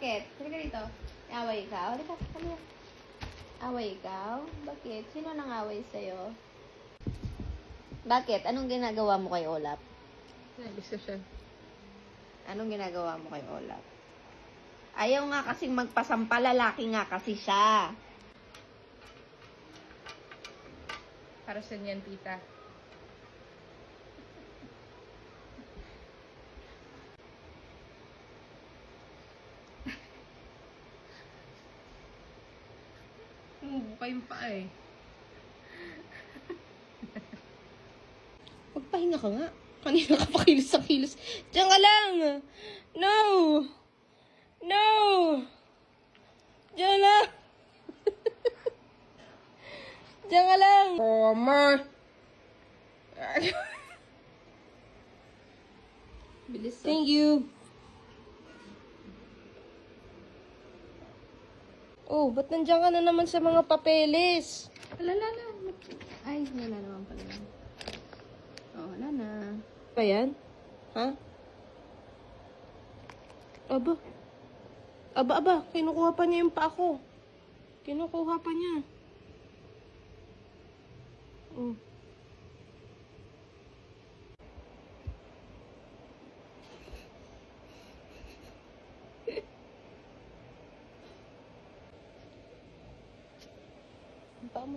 Bakit? Halika dito. Away ikaw? Halika, halika. Away ikaw? Bakit? Sino nang away sa'yo? Bakit? Anong ginagawa mo kay Olap? Discussion. Anong ginagawa mo kay Olap? Ayaw nga kasing magpasampa, lalaki nga kasi siya. Para sa niyan, tita. Bukay yung paa eh. Magpahinga ka nga. Kanina ka pa kilos sa kilos. Diyan ka lang! No! No! Diyan lang! Diyan ka lang! Homer! Bilis. Thank you! Oh, ba't nandiyan ka na naman sa mga papeles? Alala. Ay, wala naman pala. Oh, wala na. Ba yan? Ha? Aba. Aba. Kinukuha pa niya yung pa ako. Kinukuha pa niya. Oh. Ang paa mo